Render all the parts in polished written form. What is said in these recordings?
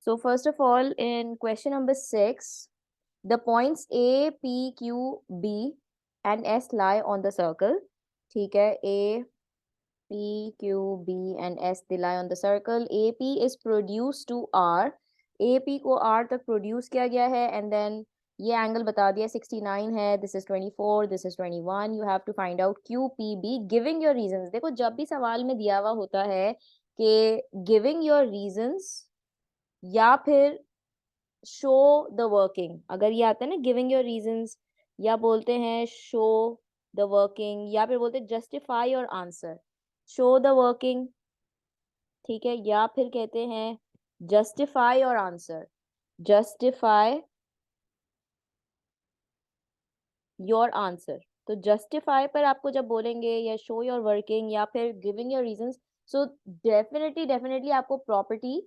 So first of all, in question number 6, the points A, P, Q, B and S lie on the circle. ठीक है, A, P, Q, B and S they lie on the circle. AP is produced to R. AP को R तक produce किया गया है and then ये angle बता दिया 69 है, this is 24, this is 21. You have to find out QPB giving your reasons. देखो जब भी सवाल में दिया हुआ होता है कि giving your reasons या फिर show the working, अगर ये आता है ना giving your reasons या बोलते हैं show the working या फिर बोलते हैं justify your answer, show the working, ठीक है, या फिर कहते हैं justify your answer, justify your answer. तो justify पर आपको जब बोलेंगे या show your working या फिर giving your reasons, so definitely आपको property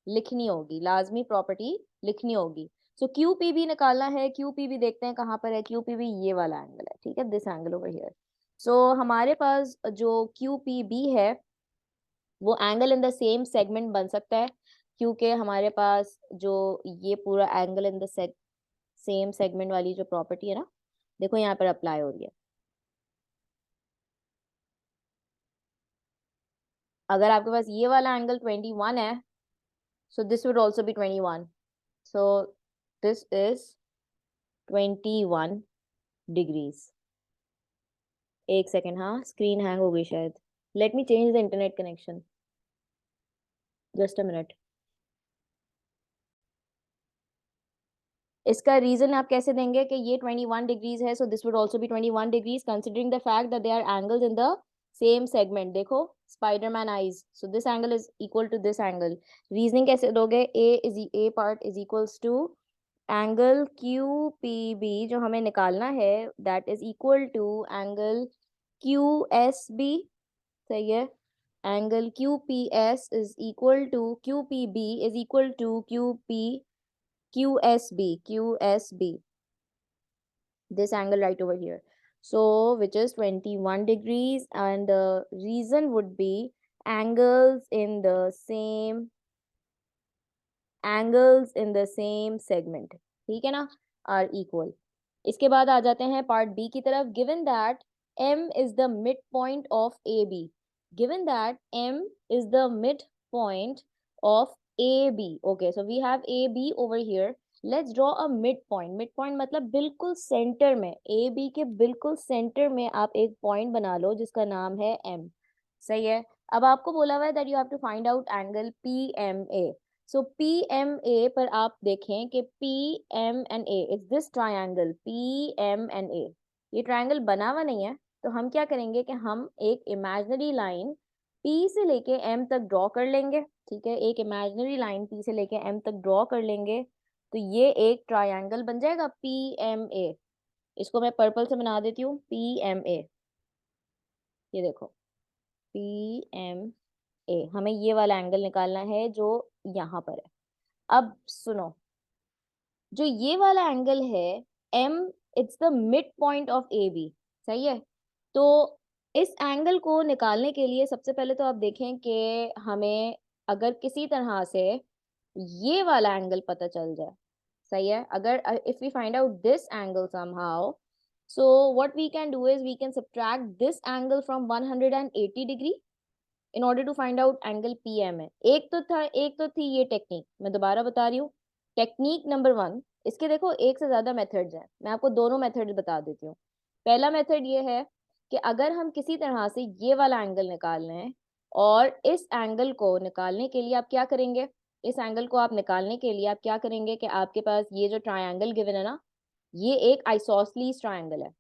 लिखनी होगी, लाजमी प्रॉपर्टी लिखनी होगी. सो QPB निकालना है. QPB देखते हैं कहाँ पर है. QPB ये वाला एंगल है, ठीक है, दिस एंगल ओवर हियर. सो हमारे पास जो QPB है वो angle in the same segment बन सकता है क्योंकि हमारे पास जो ये पूरा angle in the same segment वाली जो प्रॉपर्टी है ना, देखो यहाँ पर अप्लाई हो रही है. अगर आपके पास ये वाला एंगल 21 है, so this would also be 21. So this is 21 degrees. एक सेकेंड, हाँ स्क्रीन हैंग हो गई शायद. Let me change the internet connection, just a minute. इसका रीजन आप कैसे देंगे कि ये 21 डिग्रीज है, so this would also be 21 degrees considering the fact that they are angles in the same segment. देखो Spiderman eyes, so this angle is equal to this angle. Reasoning कैसे दोगे? A part is equals to angle QPB जो हमें निकालना है that is equal to angle QSB. सही है, angle QPS is equal to QPB is equal to QSB, this angle right over here, so which is 21 degrees, and the reason would be angles in the same segment, ठीक है ना, are equal. इसके बाद आ जाते हैं part B की तरफ. given that M is the midpoint of AB, given that M is the midpoint of AB. Okay, so we have AB over here. Let's draw a midpoint. midpoint मतलब बिल्कुल centre में, AB के बिल्कुल centre में आप एक point बना लो जिसका नाम है M. सही है. अब आपको बोला हुआ है that you have to find out angle PMA. So PMA पर आप देखें कि PMNA is this triangle PMNA. ये ट्रायंगल बना हुआ नहीं है, तो हम क्या करेंगे कि हम एक इमेजिनरी लाइन P से लेके M तक ड्रॉ कर लेंगे. ठीक है, एक इमेजिनरी लाइन P से लेके M तक ड्रॉ कर लेंगे, तो ये एक ट्रायंगल बन जाएगा PMA. इसको मैं पर्पल से बना देती हूँ PMA. ये देखो PMA, हमें ये वाला एंगल निकालना है जो यहाँ पर है. अब सुनो, जो ये वाला एंगल है M, it's the mid point of AB. सही है. तो इस एंगल को निकालने के लिए सबसे पहले तो आप देखें कि हमें अगर किसी तरह से ये वाला एंगल पता चल जाए. सही है. अगर if we find out this angle somehow, so what we can do is we can subtract this angle from 180 degree in order to find out angle PMA. एक तो थी ये टेक्निक, मैं दोबारा बता रही हूँ. टेक्निक नंबर 1, इसके देखो एक से ज्यादा मेथड्स हैं, मैं आपको दोनों मेथड बता देती हूँ. पहला मेथड ये है कि अगर हम किसी तरह से ये वाला एंगल निकाल रहे हैं, और इस एंगल को निकालने के लिए आप क्या करेंगे, इस एंगल को आप निकालने के लिए आप क्या करेंगे कि आपके पास ये जो ट्रायंगल गिवन है ना, ये एक आइसोसेलेस ट्रायंगल है.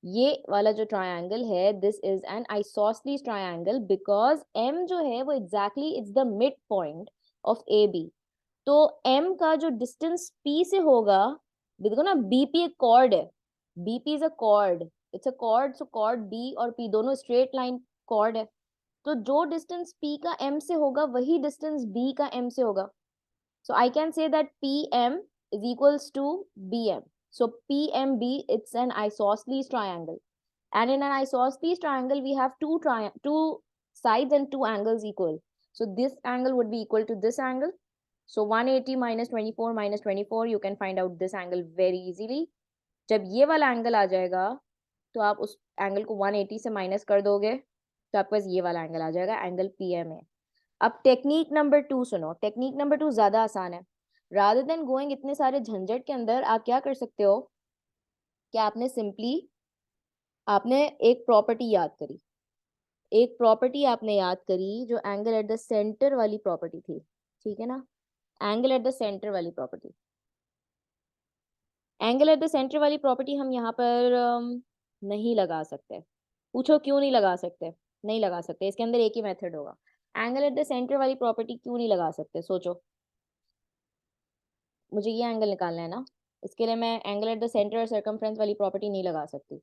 ये वाला जो ट्रायंगल है this is an isosceles triangle because M जो है वो exactly it's the mid point of AB. तो M का जो डिस्टेंस P से होगा, देखो ना BP एक कॉर्ड है, BP is a chord, it's a chord, so chord B और P दोनों स्ट्रेट लाइन कॉर्ड है. तो जो डिस्टेंस P का M से होगा वही डिस्टेंस B का M से होगा. So I can say that PM is equals to BM. So PMB, it's an isosceles triangle. And in an isosceles triangle, we have two sides and two angles equal. So this angle would be equal to this angle. So 180 minus 24 you can find out this angle very easily. जब ये वाला angle आ जाएगा तो आप उस angle को 180 से minus कर दोगे तो आपके पास ये वाला एंगल आ जाएगा, एंगल पीएम है। अब टेक्निक नंबर 2 सुनो, टेक्निक नंबर 2 ज्यादा आसान है। रादर देन गोइंग इतने सारे झंझट के अंदर, आप क्या कर सकते हो कि आपने सिंपली आपने एक प्रॉपर्टी याद करी, एक प्रॉपर्टी आपने याद करी जो एंगल एट द सेंटर वाली प्रॉपर्टी थी, ठीक है ना, एंगल एट द सेंटर वाली property. Angle eight the centre वाली प्रॉपर्टी हम यहाँ पर नहीं लगा सकते। पूछो क्यों नहीं लगा सकते? नहीं लगा सकते, इसके अंदर एक ही मेथड होगा। एंगल एट द सेंटर वाली प्रॉपर्टी क्यों नहीं लगा सकते, सोचो। मुझे ये एंगल निकालना है ना, इसके लिए मैं एंगल एट द सेंटर और सर्कमफ्रेंस वाली प्रॉपर्टी नहीं लगा सकती।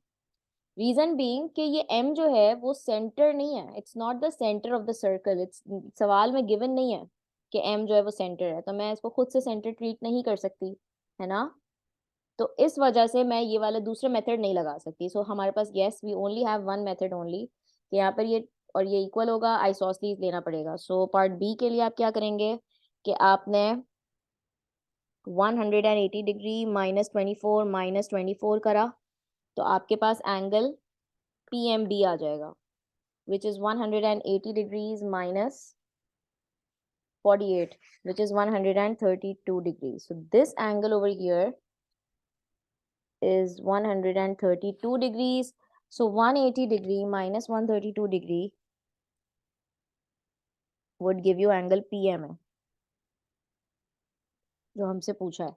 रीजन बीइंग कि ये m जो है वो सेंटर नहीं है, it's not the centre of the circle. It's सवाल में गिवन नहीं है कि m जो है वो सेंटर है, तो मैं इसको खुद से सेंटर ट्रीट नहीं कर सकती, है ना। तो इस वजह से मैं ये वाला दूसरा मेथड नहीं लगा सकती। सो हमारे पास yes we only have one method only, कि यहाँ पर ये और ये इक्वल होगा, आइसोसलीस लेना पड़ेगा। सो पार्ट बी के लिए आप क्या करेंगे कि आपने 180 डिग्री माइनस 24 करा तो आपके पास एंगल पी एम बी आ जाएगा, which is 180 degrees minus 48, which is 132 degrees. So this angle over here is 132 degrees. So 180 degree minus 132 degree would give you angle PM है, जो हमसे पूछा है,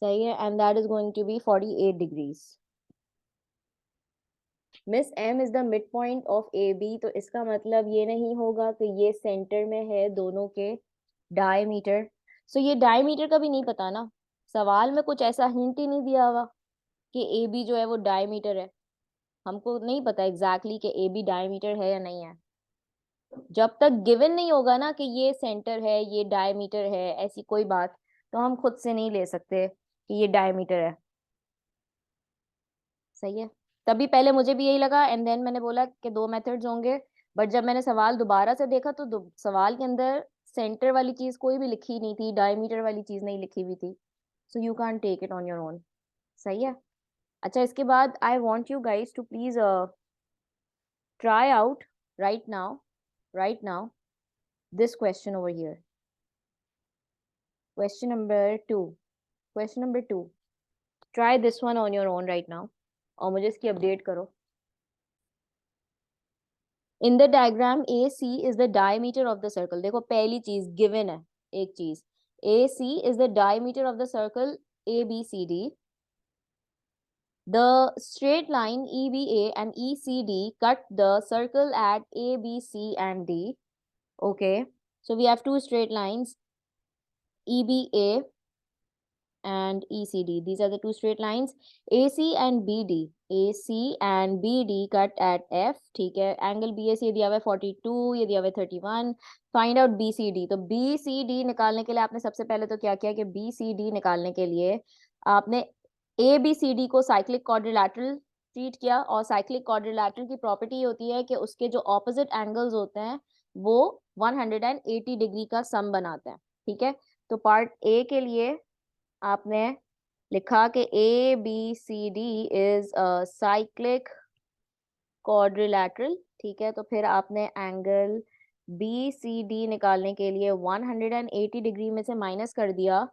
सही है, and that is going to be 48 degrees. मिस M is the mid point of A B, तो इसका मतलब ये नहीं होगा कि ये सेंटर में है दोनों के डायमीटर। सो ये डायमीटर का भी नहीं पता ना, सवाल में कुछ ऐसा हिंट ही नहीं दिया हुआ कि ए बी जो है वो डायमीटर है। हमको नहीं पता एग्जैक्टली कि ए बी डायमीटर है या नहीं है। जब तक गिवन नहीं होगा ना कि ये सेंटर है ये डायमीटर है ऐसी कोई बात, तो हम खुद से नहीं ले सकते कि ये डायमीटर है, सही है। तभी पहले मुझे भी यही लगा एंड देन मैंने बोला कि दो मेथड्स होंगे, बट जब मैंने सवाल दोबारा से देखा तो सवाल के अंदर सेंटर वाली चीज कोई भी लिखी नहीं थी, डायमीटर वाली चीज नहीं लिखी हुई थी। So you can take it on your own, सही है। अच्छा, इसके बाद I want you guys to please try out right now this question over here, question number two, try this one on your own right now और मुझे इसकी update करो। In the diagram A C is the diameter of the circle. देखो पहली चीज given है, एक चीज, A C is the diameter of the circle A B C D. The straight line EBA and ECD cut the circle at A, B, C, and D. Okay, so we have two straight lines, EBA and ECD. These are the two straight lines. AC and BD, AC and BD cut at F. ठीक है, angle BAC ये दिया हुआ है 42, ये दिया हुआ है 31. Find out BCD। तो BCD निकालने के लिए आपने सबसे पहले तो क्या किया कि BCD निकालने के लिए आपने ABCD को साइक्लिक क्वाड्रिलैटरल ट्रीट किया, और साइक्लिक क्वाड्रिलैटरल की प्रॉपर्टी होती है कि उसके जो ऑपोजिट एंगल्स होते हैं वो 180 डिग्री का सम बनाते हैं, ठीक है। तो पार्ट ए के लिए आपने लिखा कि ABCD इज साइक्लिक क्वाड्रिलैटरल, ठीक है। तो फिर आपने एंगल BCD निकालने के लिए 180 डिग्री में से माइनस कर दिया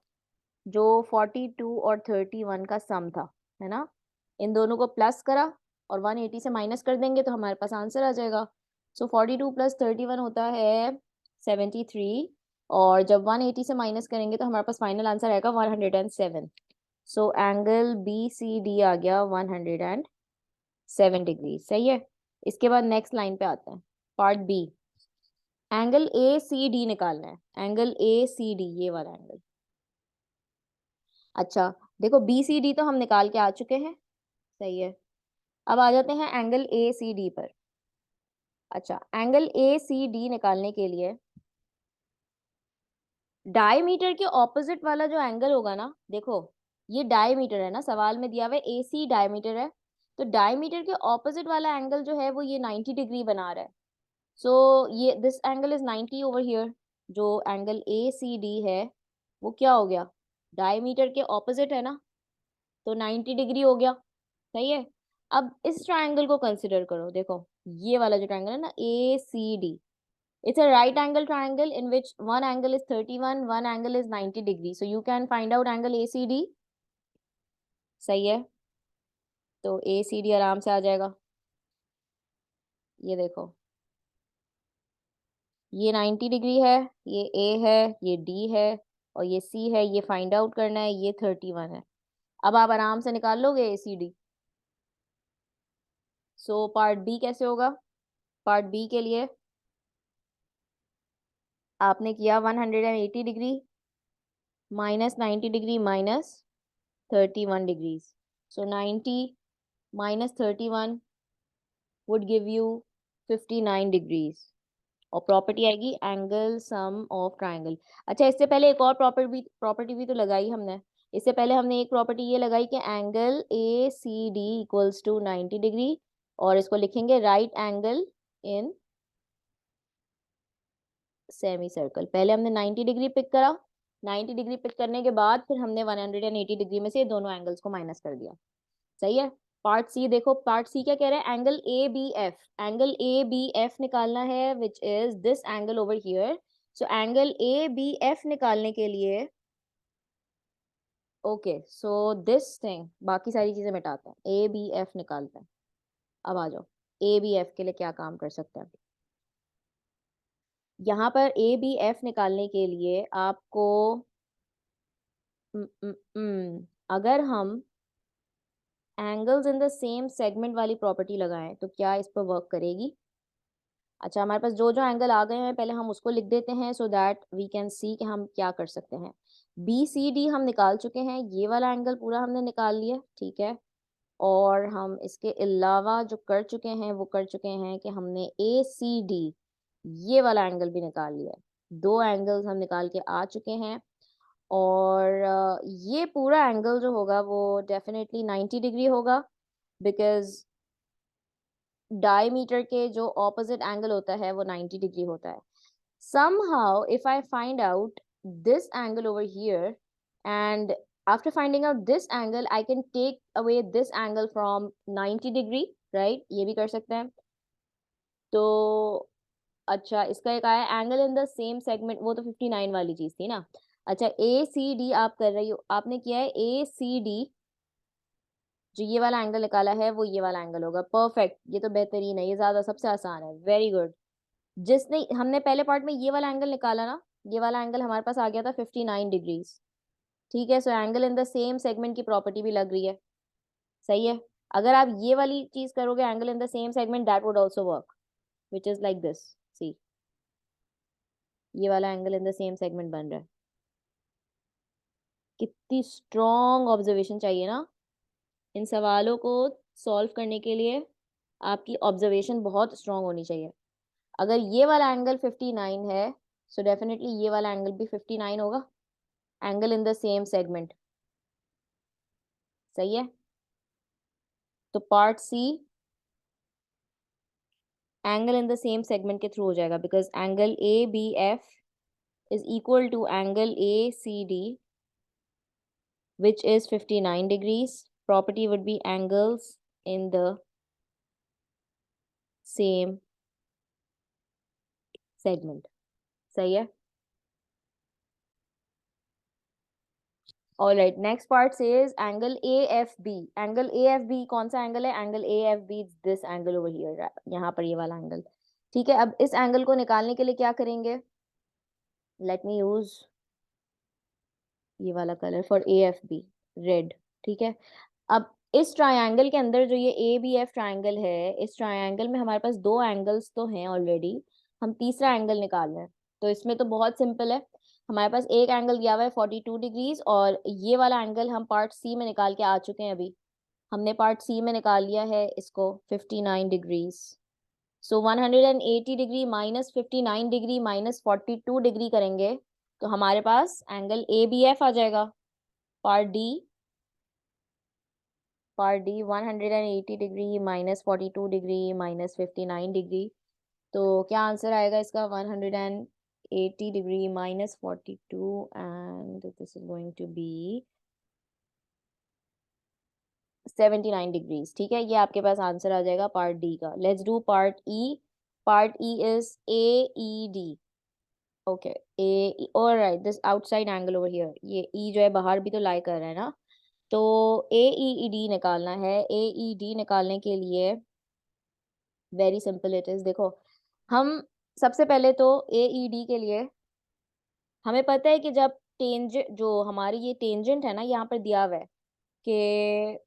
जो 42 और 31 का सम था, है ना। इन दोनों को प्लस करा और 180 से माइनस कर देंगे तो हमारे पास आंसर आ जाएगा। सो 42 प्लस 31 होता है 73, और जब 180 से माइनस करेंगे तो हमारे पास फाइनल आंसर आएगा 107। सो एंगल BCD आ गया 107 डिग्री, सही है। इसके बाद नेक्स्ट लाइन पे आते हैं, पार्ट बी। एंगल ACD निकालना है, एंगल ACD ये वाला एंगल। अच्छा देखो BCD तो हम निकाल के आ चुके हैं, सही है। अब आ जाते हैं एंगल ACD पर। अच्छा, एंगल ACD निकालने के लिए डायमीटर के ऑपोजिट वाला जो एंगल होगा ना, देखो ये डायमीटर है ना, सवाल में दिया हुआ है AC डायमीटर है, तो डायमीटर के ऑपोजिट वाला एंगल जो है वो ये 90 डिग्री बना रहा है। सो ये this angle is 90 over here, जो एंगल ए सी डी है वो क्या हो गया, डायमीटर के ऑपोजिट है ना, तो 90 डिग्री हो गया। सही है। अब इस ट्रायंगल को कंसिडर करो, देखो ये वाला जो ट्रायंगल है ना A C D, it's a right angle triangle in which one angle is 31, one angle is 90 degree, so you can find out angle A C D. सही है। तो ए सी डी आराम से आ जाएगा। ये देखो, ये 90 डिग्री है, ये ए है, ये डी है, और ये सी है, ये फाइंड आउट करना है, ये 31 है। अब आप आराम से निकाल लोगे A C D. So part B कैसे होगा? पार्ट बी के लिए आपने किया 180 degree minus 90 degree minus 31 degrees, so 90 minus 31 would give you 59 degrees, और प्रॉपर्टी आएगी एंगल सम ऑफ ट्राइंगल। अच्छा, इससे पहले एक और प्रॉपर्टी भी तो लगाई हमने। इससे पहले हमने एक प्रॉपर्टी ये लगाई कि angle A C D equals to 90 degree, और इसको लिखेंगे right angle in semicircle. पहले हमने 90 डिग्री पिक करा, 90 डिग्री पिक करने के बाद फिर हमने 180 डिग्री में से दोनों एंगल्स को माइनस कर दिया। सही है। पार्ट सी देखो, पार्ट सी क्या कह रहा है, angle A B F, angle A B F निकालना है which is this angle over here. So angle A B F निकालने के लिए ओके, सो दिस थिंग, बाकी सारी चीजें मिटाते हैं, ए बी एफ निकालते हैं। अब आ जाओ, ए बी एफ के लिए क्या काम कर सकते हैं। यहाँ पर ए बी एफ निकालने के लिए आपको अगर हम angles in the same segment वाली प्रॉपर्टी लगाएं तो क्या इस पर वर्क करेगी? अच्छा, हमारे पास जो जो एंगल आ गए हैं पहले हम उसको लिख देते हैं so that we can see कि हम क्या कर सकते हैं। बी सी डी हम निकाल चुके हैं, ये वाला एंगल पूरा हमने निकाल लिया, ठीक है। और हम इसके अलावा जो कर चुके हैं वो कर चुके हैं कि हमने ए सी डी ये वाला एंगल भी निकाल लिया है। दो एंगल्स हम निकाल के आ चुके हैं, और ये पूरा एंगल जो होगा वो डेफिनेटली 90 डिग्री होगा, बिकॉज डायमीटर के जो ऑपोजिट एंगल होता है वो 90 डिग्री होता है। somehow if I find out this angle over here, and after finding out this angle I can take away this angle from 90 degree, right? ये भी कर सकते हैं। तो अच्छा, इसका एक आया angle in the same segment, वो तो 59 वाली चीज थी ना। अच्छा, ए सी डी आप कर रही हो, आपने किया है ए सी डी, जो ये वाला एंगल निकाला है वो ये वाला एंगल होगा। परफेक्ट, ये तो बेहतरीन है, ये ज्यादा सबसे आसान है, वेरी गुड। जिसने हमने पहले पार्ट में ये वाला एंगल निकाला ना, ये वाला एंगल हमारे पास आ गया था 59 डिग्रीज। ठीक है, so angle in the same segment की प्रॉपर्टी भी लग रही है। सही है। अगर आप ये वाली चीज करोगे angle in the same segment, that would also work, which is like this. See, ये वाला angle in the same segment बन रहा है। कितनी स्ट्रॉन्ग ऑब्जर्वेशन चाहिए ना इन सवालों को सॉल्व करने के लिए, आपकी ऑब्जर्वेशन बहुत स्ट्रॉन्ग होनी चाहिए। अगर ये वाला एंगल 59 है, सो डेफिनेटली ये वाला एंगल भी 59 होगा, angle in the same segment. सही है। तो part C angle in the same segment के थ्रू हो जाएगा, because angle A B F is equal to angle A C D which is 59 degrees. Property would be angles in the same segment. सही है। Alright, next part says angle AFB. Angle AFB कौन सा angle है? Angle AFB is this angle over here, यहाँ पर ये वाला angle. ठीक है, अब इस एंगल को निकालने के लिए क्या करेंगे? Let me use ये वाला कलर फॉर AFB, रेड। ठीक है। अब इस ट्रायंगल के अंदर जो ये ए बी एफ ट्रायंगल है, इस ट्रायंगल में हमारे पास दो एंगल्स तो हैं ऑलरेडी, हम तीसरा एंगल निकाल रहे हैं। तो इसमें तो बहुत सिंपल है, हमारे पास एक एंगल दिया हुआ है 42 डिग्रीज, और ये वाला एंगल हम पार्ट सी में निकाल के आ चुके हैं। अभी हमने पार्ट सी में निकाल लिया है इसको 59 डिग्रीज। सो 180 degree minus 59 degree minus 42 degree करेंगे तो हमारे पास एंगल ए बी एफ आ जाएगा। Part D, part D 180 degree minus 42 degree minus 59 degree, तो क्या आंसर आएगा इसका? 80 degree minus 42 and this is going to be 79 degrees. ठीक है, ये आपके पास आंसर आ जाएगा पार्ट डी का। Let's do part E. Part E is a E D. Okay, A, alright, this outside angle over here, ये ई जो है बाहर भी तो लाई कर रहा है ना, तो ए ई डी निकालना है। ए ई डी निकालने के लिए वेरी सिंपल इट इज। देखो, हम सबसे पहले तो ए ई डी के लिए हमें पता है कि जब टेंजेंट, जो हमारी ये टेंजेंट है ना, यहाँ पर दिया हुआ है कि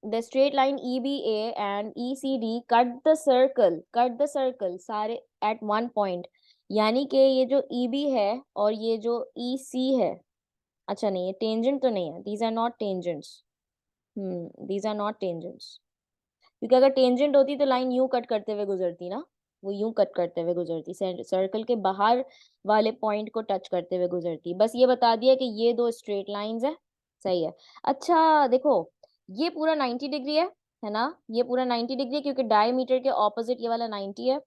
the straight line EBA and ECD cut the circle सारे at one point, यानी कि ये जो EB है और ये जो EC है, अच्छा नहीं, ये टेंजेंट तो नहीं है, these are not tangents, these are not tangents, क्योंकि अगर टेंजेंट होती तो लाइन यूं कट करते हुए गुजरती ना, वो यूं कट करते हुए गुजरती, सर्कल के बाहर वाले पॉइंट को टच करते हुए गुजरती। बस ये बता दिया कि ये दो स्ट्रेट लाइंस है, सही है। अच्छा देखो, ये पूरा 90 डिग्री है ना, ये पूरा 90 डिग्री है क्योंकि डायमीटर के ऑपोजिट ये वाला 90 है,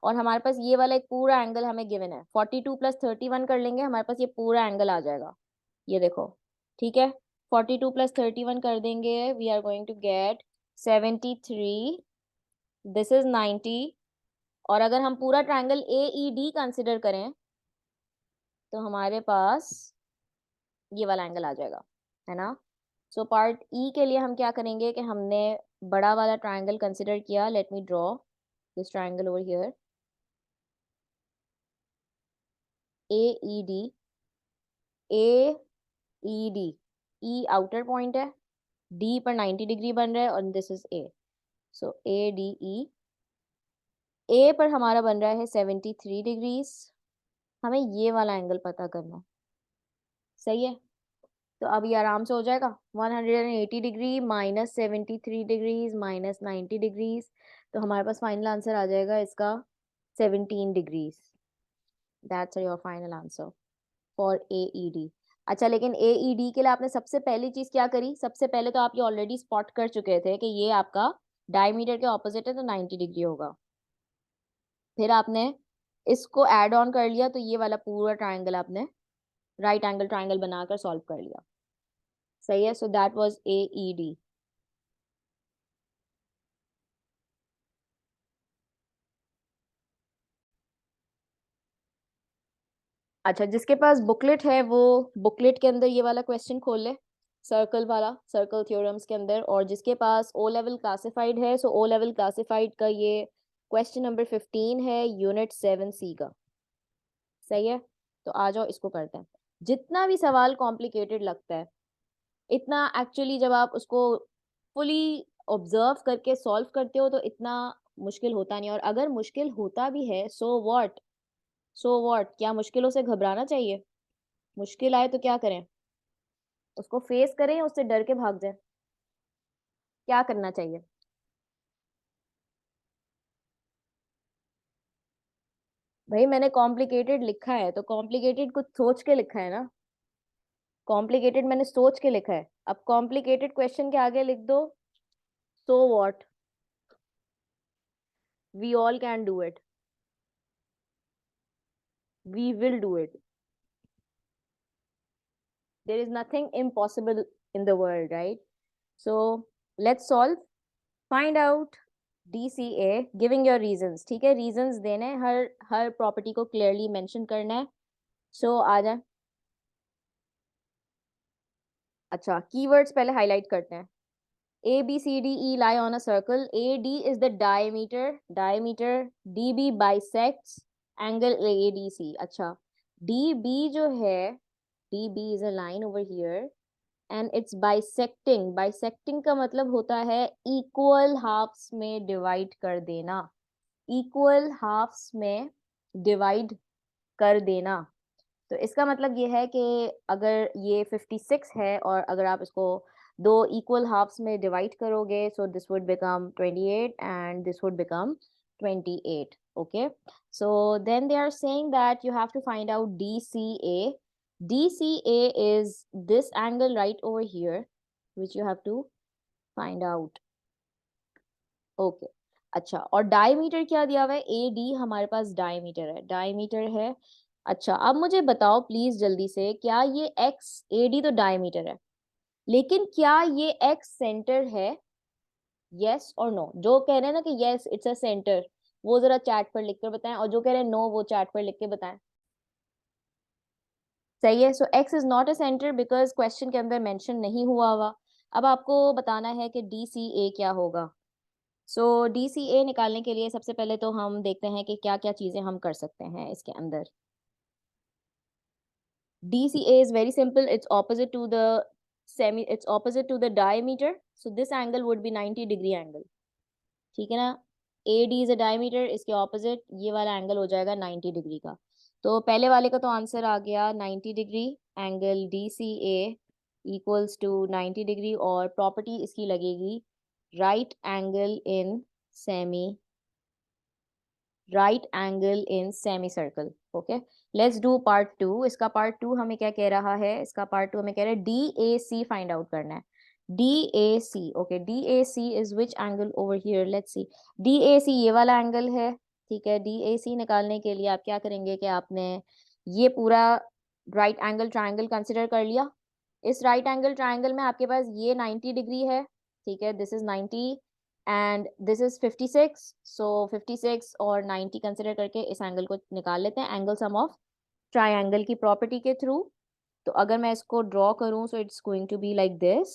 और हमारे पास ये वाला एक पूरा एंगल हमें गिवन है, 42 प्लस 31 कर लेंगे, हमारे पास ये पूरा एंगल आ जाएगा। ये देखो, ठीक है, 42 प्लस 31 कर देंगे, we are going to get 73, this is 90, और अगर हम पूरा triangle A E D consider करें तो हमारे पास ये वाला एंगल आ जाएगा, है ना। सो पार्ट ई के लिए हम क्या करेंगे कि हमने बड़ा वाला ट्रायंगल कंसिडर किया। Let me draw this triangle over here, A E D, A E D, E outer point है, डी पर 90 डिग्री बन रहा है और this is A, so A D E, A पर हमारा बन रहा है 73 डिग्रीज, हमें ये वाला एंगल पता करना है, सही है। तो अब ये आराम से हो जाएगा, 180 degree minus 73 degrees minus 90 degrees, तो हमारे पास फाइनल आंसर आ जाएगा इसका 17 degrees. That's your final answer for a E D. अच्छा, लेकिन ए ई डी के लिए आपने सबसे पहली चीज क्या करी, सबसे पहले तो आप ये ऑलरेडी स्पॉट कर चुके थे कि ये आपका डायमीटर के ऑपोजिट है तो 90 डिग्री होगा, फिर आपने इसको ऐड ऑन कर लिया तो ये वाला पूरा ट्राइंगल आपने राइट एंगल ट्राइंगल बनाकर सॉल्व कर लिया, सही है। So that was a E D. अच्छा, जिसके पास बुकलेट है वो बुकलेट के अंदर ये वाला क्वेश्चन खोल ले, सर्कल वाला, सर्कल थ्योरम्स के अंदर, और जिसके पास ओ लेवल क्लासिफाइड है, सो ओ लेवल क्लासिफाइड का ये क्वेश्चन नंबर 15 है, यूनिट 7C का, सही है। तो आ जाओ इसको करते हैं। जितना भी सवाल कॉम्प्लिकेटेड लगता है, इतना एक्चुअली जब आप उसको फुली ऑब्जर्व करके सॉल्व करते हो तो इतना मुश्किल होता नहीं, और अगर मुश्किल होता भी है सो व्हाट, सो व्हाट, क्या मुश्किलों से घबराना चाहिए? मुश्किल आए तो क्या करें, उसको फेस करें या उससे डर के भाग जाए, क्या करना चाहिए? भाई मैंने कॉम्प्लिकेटेड लिखा है तो कॉम्प्लिकेटेड कुछ सोच के लिखा है ना, कॉम्प्लिकेटेड मैंने सोच के लिखा है। अब कॉम्प्लिकेटेड क्वेश्चन के आगे लिख दो so what, we all can do it, we will do it, there is nothing impossible in the world, right? So let's solve, find out DCA giving your reasons, ठीक है, reasons देने हैं, हर हर property को clearly mention करना है। सो आ जाए। अच्छा, keywords पहले हाईलाइट करते हैं। A B C D E lie on a circle. AD is the diameter. Diameter. DB bisects angle AADC. अच्छा, DB जो है, DB is a line over here and it's bisecting. Bisecting का मतलब होता है equal halves में divide कर देना, equal halves में divide कर देना। तो इसका मतलब ये है कि अगर ये 56 है और अगर आप इसको दो इक्वल हाफ्स में डिवाइड करोगे, so this would become 28 and this would become 28, okay. So then they are saying that you have to find out DCA. DCA is this angle right over here which you have to find out, okay. अच्छा, और diameter क्या दिया हुआ है? AD हमारे पास diameter है, diameter है। अच्छा अब मुझे बताओ प्लीज जल्दी से, क्या ये एक्स एडी तो डायमीटर है, लेकिन क्या ये एक्स सेंटर है? यस और नो। जो कह रहे हैं ना कि यस इट्स अ सेंटर, वो जरा चैट पर लिखकर बताएं, और जो कह रहे हैं नो वो चैट पर लिख के बताएं। सही है। So X is not a centre because question के अंदर मेंशन नहीं हुआ हुआ। अब आपको बताना है कि डी सी ए क्या होगा। सो डी सी ए निकालने के लिए सबसे पहले तो हम देखते हैं कि क्या क्या चीजें हम कर सकते हैं इसके अंदर। DCA is very simple. It's opposite to the it's opposite to the diameter. So this angle would be 90-degree angle. ठीक है ना? AD is a diameter, इसके opposite ये वाला angle हो जाएगा 90 डिग्री का। तो पहले वाले का तो आंसर आ गया 90 degree, angle DCA equals to 90 degree, और प्रॉपर्टी इसकी लगेगी right angle in semi right angle in semi circle. Okay, let's do part two. इसका पार्ट टू हमें क्या कह रहा है? इसका पार्ट टू हमें कह रहा है D A C find out करना है। D A C, okay, D A C is which angle over here? Let's see, D A C ये वाला एंगल है। ठीक है, डी ए सी निकालने के लिए आप क्या करेंगे कि आपने ये पूरा राइट एंगल ट्राइंगल कंसिडर कर लिया। इस राइट एंगल ट्राइंगल में आपके पास ये 90 डिग्री है। ठीक है, this is 90 and this is 56। सो 56 और 90 कंसिडर करके इस एंगल को निकाल लेते हैं एंगल सम ऑफ ट्राइंगल की प्रॉपर्टी के थ्रू। तो अगर मैं इसको ड्रॉ करूं so it's going to be like this,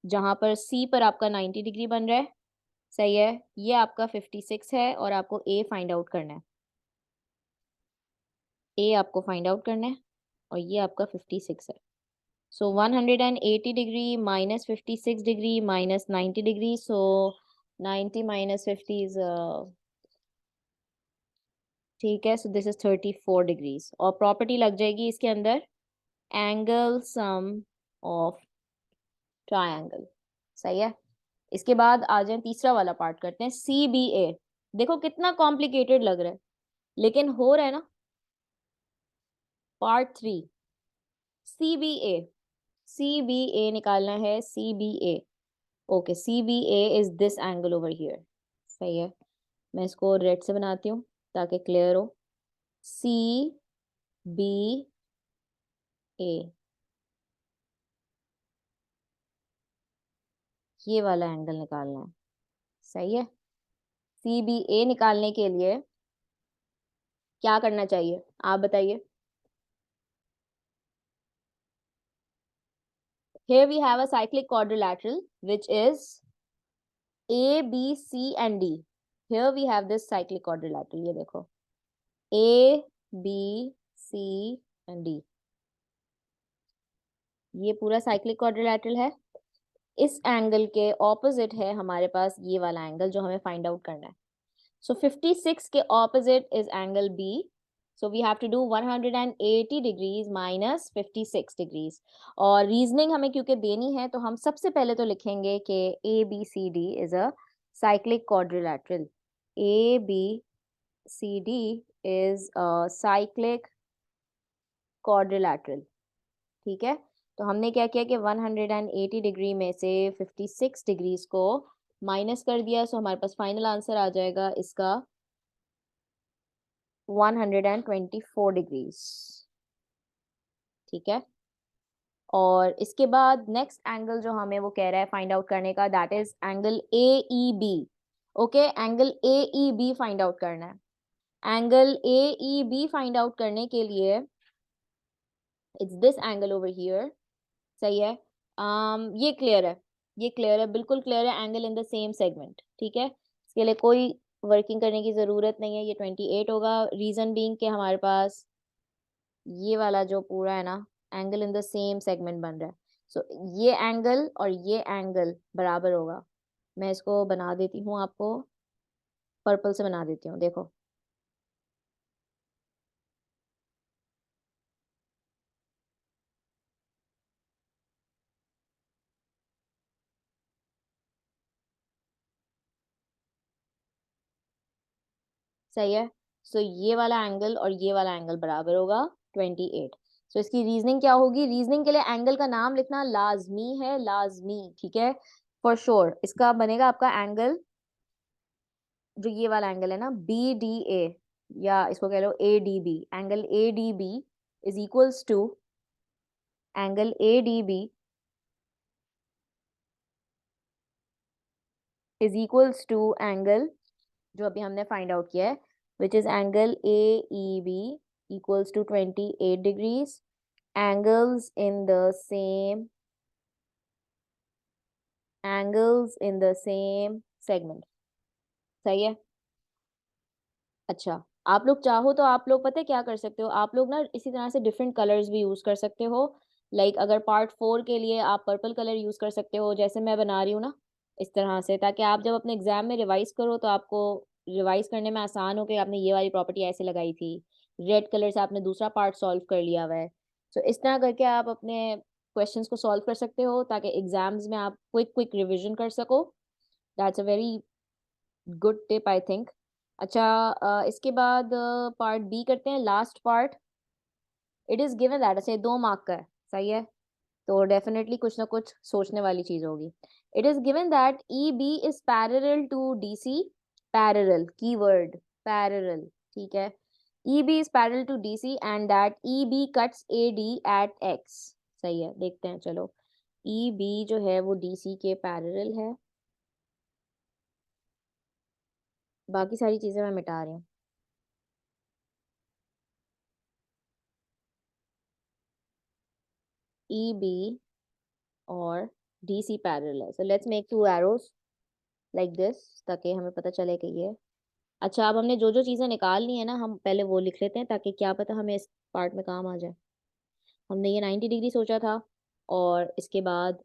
जहां पर सी पर आपका 90 डिग्री बन रहा है। सही है, ये आपका 56 है और आपको ए फाइंड आउट करना है। ए आपको फाइंड आउट करना है और ये आपका 56 है। So 180 degree minus 56 degree minus 90 degree. So 90 minus 50 is ठीक है, so this is 34 degrees, और प्रॉपर्टी लग जाएगी इसके अंदर एंगल सम ऑफ ट्रायंगल। सही है। इसके बाद आ जाए तीसरा वाला पार्ट करते हैं, सी बी ए। देखो कितना कॉम्प्लिकेटेड लग रहा है, लेकिन हो रहा है ना। Part three, C B A. C B A निकालना है, C B A. Okay, C B A is this angle over here. सही है, मैं इसको रेड से बनाती हूँ ताकि क्लियर हो। सी बी ए, ये वाला एंगल निकालना है। सही है, सी बी ए निकालने के लिए क्या करना चाहिए आप बताइए। Here we have a cyclic quadrilateral which is A, B, C and D. Here we have this cyclic quadrilateral, ये देखो A, B, C and D, ये पूरा cyclic quadrilateral है। इस एंगल के ऑपोजिट है हमारे पास ये वाला एंगल जो हमें फाइंड आउट करना है। सो 56 के opposite is angle B. So we have to do 180 degrees minus 56 degrees, और रीजनिंग हमें क्योंकि देनी है तो हम सबसे पहले तो लिखेंगे कि A B C D is a cyclic quadrilateral. A B C D is a cyclic quadrilateral. ठीक है, तो हमने क्या किया कि 180 डिग्री में से 56 डिग्रीज को माइनस कर दिया। सो हमारे पास फाइनल आंसर आ जाएगा इसका 124 डिग्रीज। ठीक है, और इसके बाद नेक्स्ट एंगल जो हमें वो कह रहा है फाइंड आउट करने का, that is angle A E B. Okay, angle A E B find out करना है। Angle A E B find out करने के लिए it's this angle over here. सही है, ये क्लियर है, ये क्लियर है, बिल्कुल क्लियर है, angle in the same segment. ठीक है, इसके लिए कोई वर्किंग करने की ज़रूरत नहीं है, ये 28 होगा। रीज़न बीइंग कि हमारे पास ये वाला जो पूरा है ना angle in the same segment बन रहा है। सो ये एंगल और ये एंगल बराबर होगा। मैं इसको बना देती हूँ, आपको पर्पल से बना देती हूँ, देखो। सही है, सो ये वाला एंगल और ये वाला एंगल बराबर होगा 28। सो इसकी रीजनिंग क्या होगी? रीजनिंग के लिए एंगल का नाम लिखना लाजमी है, लाजमी। ठीक है, फॉर श्योर इसका बनेगा आपका एंगल, जो ये वाला एंगल है ना बी डी ए, या इसको कह लो A D B, angle A D B is equals to angle A D B is equals to angle जो अभी हमने फाइंड आउट किया है, which is angle A E B equals to 28 degrees, angles in the same segment। सही है। अच्छा, आप लोग चाहो तो आप लोग पता है क्या कर सकते हो, आप लोग ना इसी तरह से डिफरेंट कलर्स भी यूज कर सकते हो। लाइक अगर पार्ट 4 के लिए आप पर्पल कलर यूज कर सकते हो, जैसे मैं बना रही हूँ ना इस तरह से, ताकि आप जब अपने एग्जाम में रिवाइज करो तो आपको रिवाइज करने में आसान हो कि आपने ये वाली प्रॉपर्टी ऐसे लगाई थी। रेड कलर से आपने दूसरा पार्ट सॉल्व कर लिया हुआ है। तो इस तरह करके आप अपने क्वेश्चंस को सॉल्व कर सकते हो ताकि एग्जाम्स में आप क्विक क्विक रिविजन कर सको। That's a very good tip I think. अच्छा, इसके बाद पार्ट बी करते हैं, last part. It is given that, अच्छा 2 मार्क का है, सही है, तो डेफिनेटली कुछ ना कुछ सोचने वाली चीज होगी। It is given that E B is parallel to D C, parallel keyword parallel, ठीक है। E B is parallel to D C and that E B cuts A D at X. सही है, देखते हैं चलो। ई बी जो है वो डी सी के पैरेलल है, बाकी सारी चीजें मैं मिटा रही हूँ। ई बी और डी सी पैरेलल है, so let's make 2 arrows like this ताकि हमें पता चले कि ये। अच्छा, अब हमने जो जो चीज़ें निकाल ली है ना, हम पहले वो लिख लेते हैं ताकि क्या पता हमें इस पार्ट में काम आ जाए। हमने ये 90 डिग्री सोचा था, और इसके बाद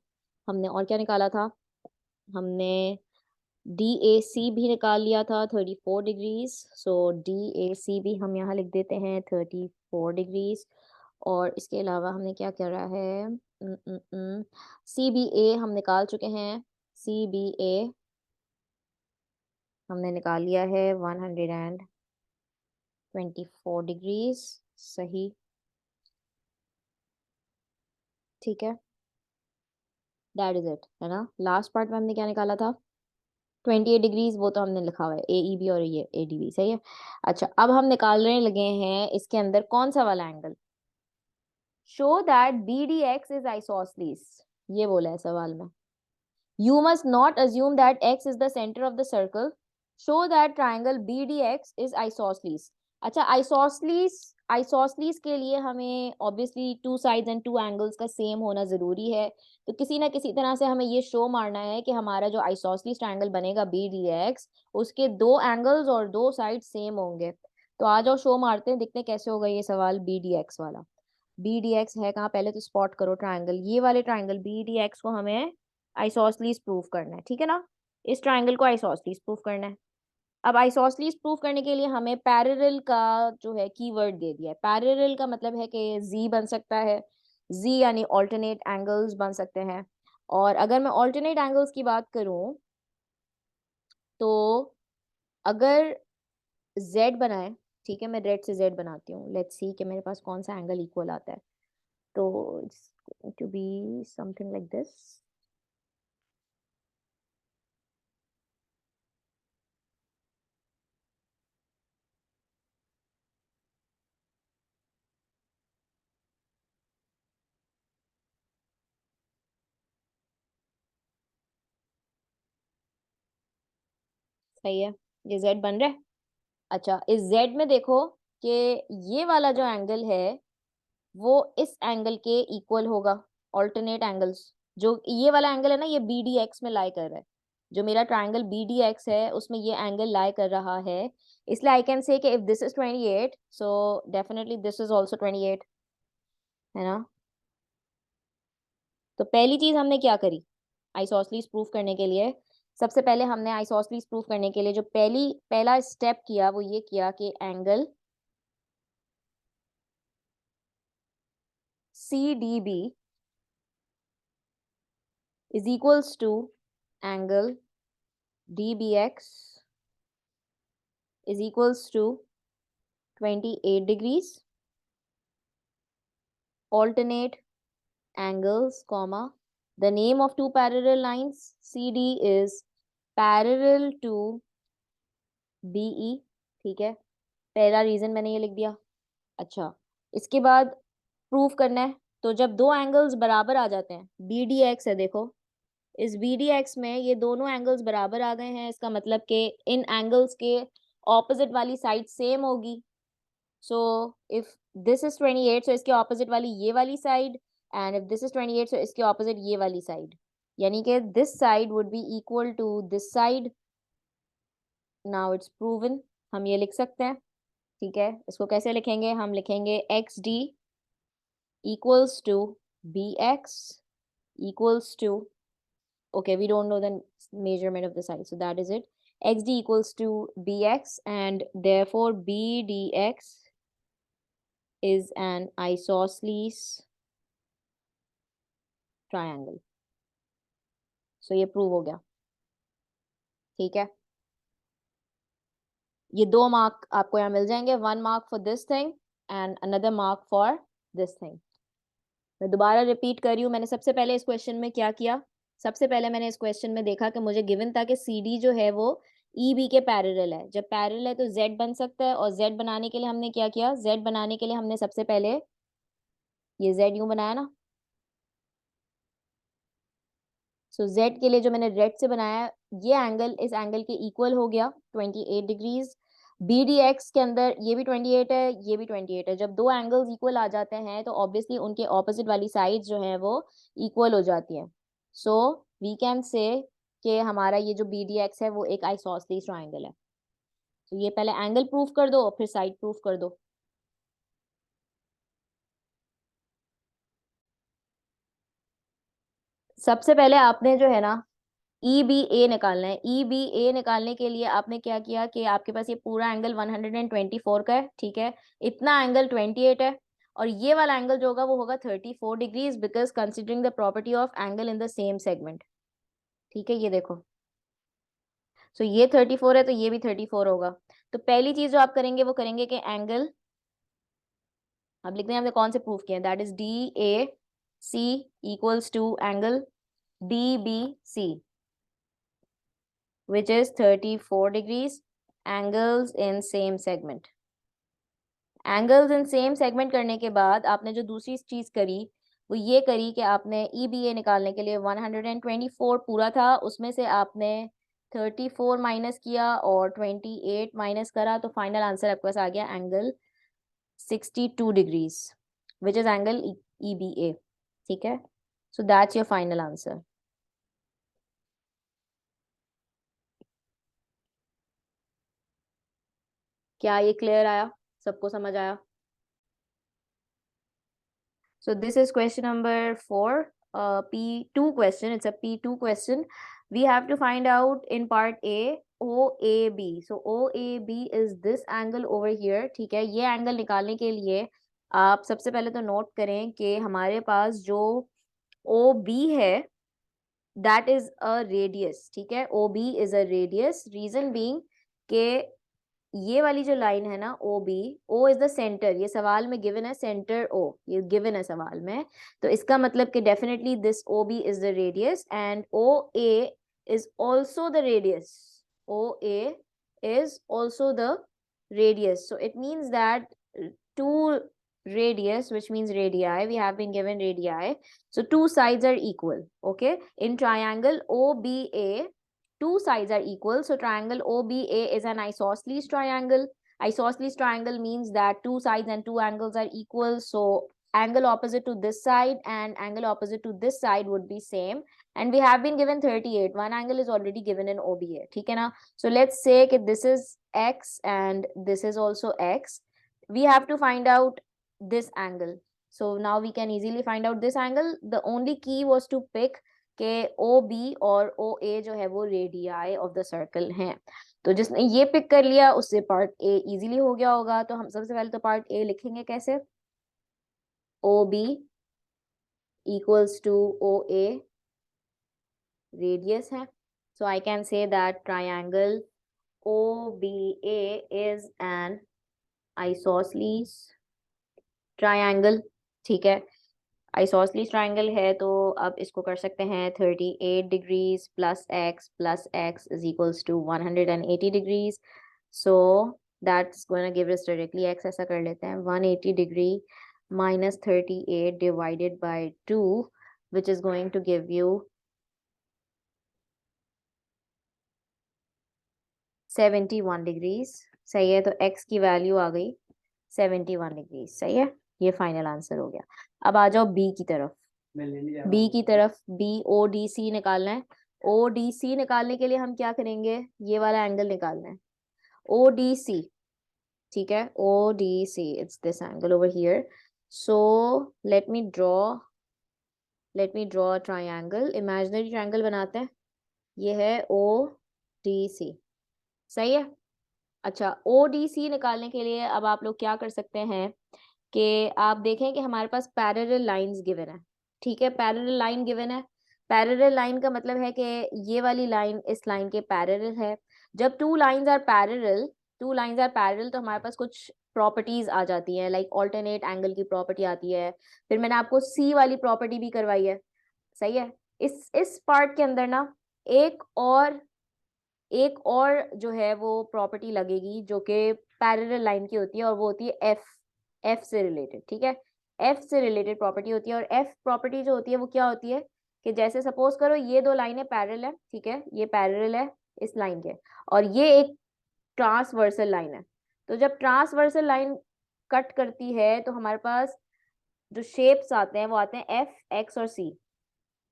हमने और क्या निकाला था, हमने डी ए सी भी निकाल लिया था 34 डिग्रीज। सो डी ए सी भी हम यहाँ लिख देते हैं 34 डिग्रीज। और इसके अलावा हमने क्या करा है, सी बी ए हम निकाल चुके हैं। सी बी ए हमने निकाल लिया है 124 डिग्रीज। सही, ठीक है, दैट इज इट, है ना। लास्ट पार्ट में हमने क्या निकाला था, 28 डिग्रीज, वो तो हमने लिखा हुआ है ए ई बी और ये ए डी बी, सही है। अच्छा, अब हम निकालने लगे हैं इसके अंदर कौन सा वाला angle. Show that B D X is isosceles, ये बोला है सवाल में। You must not assume that x is the center of the circle. Show that triangle BDX is isosceles. अच्छा, आइसोसलीस के लिए हमें ऑब्वियसली 2 sides and 2 angles का सेम होना जरूरी है। तो किसी ना किसी तरह से हमें ये शो मारना है कि हमारा जो आइसोसलीस ट्रायंगल बनेगा BDX, उसके 2 angles और 2 sides सेम होंगे। तो आ जाओ शो मारते हैं, देखते हैं कैसे होगा ये सवाल BDX वाला। BDX है कहाँ, पहले तो स्पॉट करो ट्राइंगल, ये वाले ट्राइंगल BDX को हमें आइसोसलीस प्रूव करना है, ठीक है ना। इस ट्राइंगल को आइसोसलीस प्रूव करना है। अब आइसोसलीस प्रूव करने के लिए हमें पैरेलल का जो है कीवर्ड दे दिया है। पैरेलल का मतलब है कि जी बन सकता है, जी यानी ऑल्टरनेट एंगल्स बन सकते हैं। और अगर मैं ऑल्टरनेट एंगल्स की बात करूं तो अगर z बनाए, ठीक है, मैं रेड से z बनाती हूँ, लेट्स सी कि मेरे पास कौन सा एंगल इक्वल आता है। तो it's going to be something like this. सही है, ये z बन रहा है। अच्छा, इस z में देखो कि ये वाला जो एंगल है वो इस एंगल के इक्वल होगा। ऑल्टरनेट एंगल्स, जो ये वाला एंगल है ना, ये बी डी एक्स में लाई कर रहा है। जो मेरा ट्राइंगल बी डी एक्स है उसमें ये एंगल लाई कर रहा है। इसलिए आई कैन से कि if this is 28, so definitely this is also 28, है ना। तो पहली चीज हमने क्या करी आइसोसलीस प्रूफ करने के लिए, सबसे पहले हमने आइसोसलीस प्रूफ करने के लिए जो पहला स्टेप किया वो ये किया कि angle C D B is equals to angle DBX is equals to 28 degrees, alternate angles, comma, the name of 2 parallel lines CD is parallel to BE, ठीक है। पहला रीजन मैंने ये लिख दिया। अच्छा, इसके बाद प्रूफ करना है, तो जब दो एंगल्स बराबर आ जाते हैं, बी डी एक्स है, देखो इस बी डी एक्स में ये दोनों एंगल्स बराबर आ गए हैं, इसका मतलब कि इन एंगल्स के ऑपोजिट वाली साइड सेम होगी। So if this is 28, so इसके ऑपोजिट वाली ये वाली side, and if this is 28, so इसके ऑपोजिट ये वाली साइड, यानी कि this side would be equal to this side. Now it's proven, हम ये लिख सकते हैं। ठीक है, इसको कैसे लिखेंगे, हम लिखेंगे x D equals to bx equals to, okay, we don't know the measurement of the side, so that is it, xd equals to bx, and therefore bdx is an isosceles triangle. so ये prove हो गया। ठीक है, ये 2 mark आपको यहाँ मिल जाएंगे, 1 mark for this thing and another mark for this thing. मैं दोबारा रिपीट कर रही हूँ, मैंने सबसे पहले इस क्वेश्चन में क्या किया, सबसे पहले मैंने इस क्वेश्चन में देखा कि मुझे गिवन था कि सी डी जो है वो ई बी के पैरेलल है। जब पैरेलल है तो जेड बन सकता है, और जेड बनाने के लिए हमने क्या किया, जेड बनाने के लिए हमने सबसे पहले ये जेड यूं बनाया ना। सो जेड के लिए जो मैंने रेड से बनाया, ये एंगल इस एंगल के इक्वल हो गया 28 डिग्रीज। बी डी एक्स के अंदर ये भी 28 है, ये भी 28 है। जब दो एंगल्स इक्वल आ जाते हैं तो ऑब्वियसली उनके ऑपोजिट वाली साइड जो है वो इक्वल हो जाती है। सो वी कैन से कि हमारा ये जो बी डी एक्स है वो एक आइसोसेलेस ट्राइंगल है। तो ये पहले एंगल प्रूफ कर दो, फिर साइड प्रूफ कर दो। सबसे पहले आपने जो है ना ई बी ए निकालना है। ई बी ए निकालने के लिए आपने क्या किया कि आपके पास ये पूरा एंगल 124 का है, ठीक है, इतना एंगल 28 है, और ये वाला एंगल जो होगा वो होगा 34 degrees, because considering the property of angle in the same segment. ठीक है, ये देखो, सो ये 34 है तो ये भी 34 होगा। तो पहली चीज जो आप करेंगे वो करेंगे कि एंगल, अब लिखते हैं हमने कौन से प्रूफ किया, that is D A C equals to angle D B C which is 34 degrees, angles in same segment। Angles in same segment करने के बाद आपने जो दूसरी चीज करी वो ये करी कि आपने ई बी ए निकालने के लिए 124 पूरा था, उसमें से आपने 34 माइनस किया और 28 माइनस करा, तो फाइनल आंसर आपके पास आ गया angle 62 degrees, which is angle E B A. ठीक है, so that's your final answer. क्या ये क्लियर आया, सबको समझ आया? So this is question number 4, P2 question. It's a P2 question. We have to find out in part A, OAB. So OAB is this angle over here. ठीक है, ये angle निकालने के लिए आप सबसे पहले तो नोट करें कि हमारे पास जो OB है that is a radius। ठीक है, OB is a radius, reason being के ये वाली जो लाइन है ना O B, O is the centre, ये सवाल में गिवन है सेंटर ओ, ये गिवन है सवाल में, तो इसका मतलब कि definitely this O B is the radius and O A is also the radius. O A is also the radius, so it means that two radius, which means radii, we have been given radii, so two sides are equal. Okay, in triangle OBA two sides are equal, so triangle OBA is an isosceles triangle. Isosceles triangle means that two sides and two angles are equal, so angle opposite to this side and angle opposite to this side would be same, and we have been given 38, one angle is already given in OBA. ठीक है ना, so let's say that this is x and this is also x, we have to find out this angle, so now we can easily find out this angle. The only key was to pick के O B और ओ ए जो है वो radii of the circle हैं, तो जिसने ये pick कर लिया उससे पार्ट ए इजीली हो गया होगा। तो हम सबसे पहले तो पार्ट ए लिखेंगे कैसे, O B equals to O A radius है, so I can say that triangle O B A is an isosceles triangle. ठीक है, आइसोसेलेस ट्राइंगल है तो अब इसको कर सकते हैं 38 degrees plus x is equals to 180 degrees. So that's gonna give us directly x, ऐसा कर लेते हैं 180 degree minus 38 divided by 2 which is going to give you 71 degrees. सही है, तो x की वैल्यू आ गई 71 डिग्रीज। सही है, ये फाइनल आंसर हो गया। अब आ जाओ b की तरफ। b की तरफ बी ओ डी सी निकालना है। ओ डी सी निकालने के लिए हम क्या करेंगे, ये वाला एंगल निकालना है ओ डी सी। ठीक है, O D C it's this angle over here. So let me draw triangle, imaginary triangle बनाते हैं। ये है ओ डी सी। सही है। अच्छा, ओ डी सी निकालने के लिए अब आप लोग क्या कर सकते हैं कि आप देखें कि हमारे पास पैरेलल लाइंस गिवन है। ठीक है, पैरेलल लाइन गिवन है। पैरेलल लाइन का मतलब है कि ये वाली लाइन इस लाइन के पैरेलल है। जब टू लाइंस आर पैरेलल तो हमारे पास कुछ प्रॉपर्टीज आ जाती हैं, लाइक ऑल्टरनेट एंगल की प्रॉपर्टी आती है। फिर मैंने आपको सी वाली प्रॉपर्टी भी करवाई है। सही है। इस पार्ट के अंदर ना एक और जो है वो प्रॉपर्टी लगेगी जो कि पैरेलल लाइन की होती है, और वो होती है एफ से रिलेटेड। ठीक है, एफ से रिलेटेड प्रॉपर्टी होती है। और एफ प्रॉपर्टी जो होती है वो क्या होती है कि जैसे सपोज करो ये दो लाइनें पैरेलल है। ठीक है, ये पैरेलल है इस लाइन के, और ये एक ट्रांसवर्सल लाइन है। तो जब ट्रांसवर्सल लाइन कट करती है तो हमारे पास जो शेप्स आते हैं वो आते हैं एफ, एक्स और सी।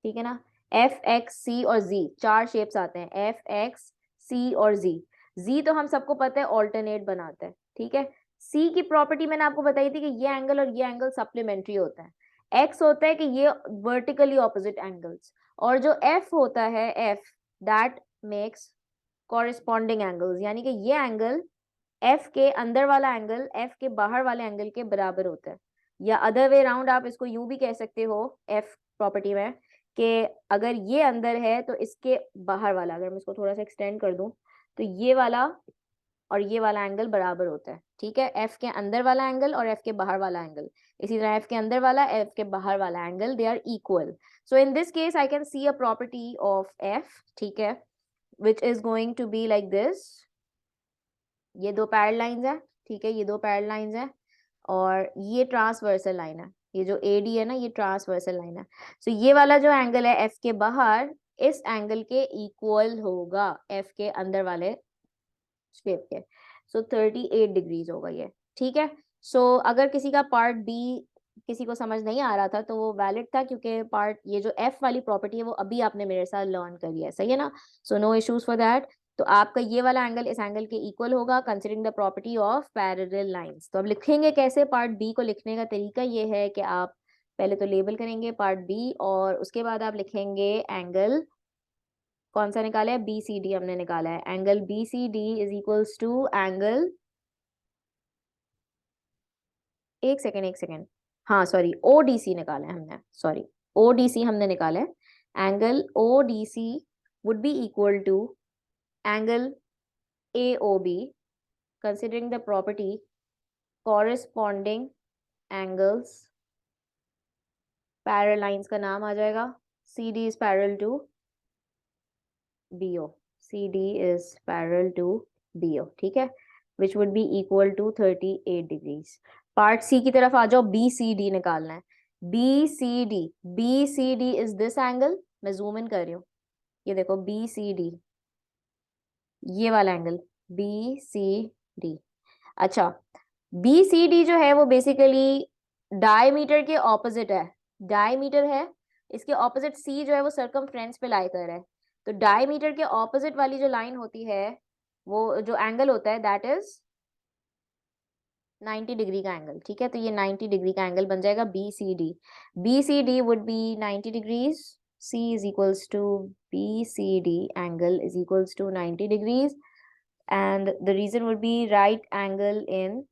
ठीक है ना, एफ, एक्स, सी और जी, चार शेप्स आते हैं, एफ, एक्स, सी और जी। जी तो हम सबको पता है ऑल्टरनेट बनाता है। ठीक है, सी की प्रॉपर्टी मैंने आपको बताई थी कि ये एंगल और ये एंगल सप्लीमेंट्री होता है। एक्स होता है कि ये वर्टिकली ऑपोजिट एंगल्स, और जो एफ होता है, F that makes corresponding angles, यानी कि ये एंगल एफ के अंदर वाला एंगल एफ के बाहर वाले एंगल के बराबर होता है। या अदर वे राउंड आप इसको यूं भी कह सकते हो एफ प्रॉपर्टी में कि अगर ये अंदर है तो इसके बाहर वाला, अगर मैं इसको थोड़ा सा एक्सटेंड कर दूं तो ये वाला और ये वाला एंगल बराबर होता है। ठीक है, एफ के अंदर वाला एंगल और एफ के बाहर वाला एंगल, इसी तरह एफ के अंदर वाला एफ के बाहर वाला angle, they are equal. So in this case I can see a property of F. ठीक है, which is going to be like this. ये दो पैरेलल लाइंस है। ठीक है, ये दो पैरेलल लाइंस है, और ये ट्रांसवर्सल लाइन है। ये जो AD है ना, ये ट्रांसवर्सल लाइन है। सो ये वाला जो एंगल है एफ के बाहर, इस एंगल के इक्वल होगा एफ के अंदर वाले शेप के। सो 38 डिग्रीज होगा ये। ठीक है, सो अगर किसी का पार्ट बी किसी को समझ नहीं आ रहा था तो वो वैलिड था, क्योंकि पार्ट ये जो एफ वाली प्रॉपर्टी है वो अभी आपने मेरे साथ लर्न करी है। सही है ना, so no issues for that. तो आपका ये वाला एंगल इस एंगल के इक्वल होगा considering the property of parallel lines. तो अब लिखेंगे कैसे, पार्ट बी को लिखने का तरीका ये है कि आप पहले तो लेबल करेंगे पार्ट बी, और उसके बाद आप लिखेंगे एंगल कौन सा निकाला है, BCD हमने निकाला है। Angle BCD is equals to angle, एक सेकेंड, हाँ सॉरी, ODC निकाला है हमने, सॉरी ODC हमने निकाला है। Angle ODC would be equal to angle AOB considering the property corresponding angles, parallel lines का नाम आ जाएगा, CD is parallel to BO, CD is parallel to BO। ठीक है, which would be equal to 38 degrees। Part C की तरफ आ जाओ, BCD निकालना है। BCD is this angle, मैं जूम इन कर रही हूँ, ये देखो BCD, ये वाला एंगल BCD। अच्छा, BCD जो है वो बेसिकली डायमीटर के ऑपोजिट है। डायमीटर है, इसके ऑपोजिट C जो है वो सर्कमफ्रेंस पे लाई कर रहा है। तो डायमीटर के ऑपोजिट वाली जो लाइन होती है, वो जो एंगल होता है दैट इज 90 डिग्री का एंगल। ठीक है, तो ये 90 डिग्री का एंगल बन जाएगा BCD। BCD would be 90 degrees, C is equals to BCD angle is equals to 90 degrees, and the reason would be right angle in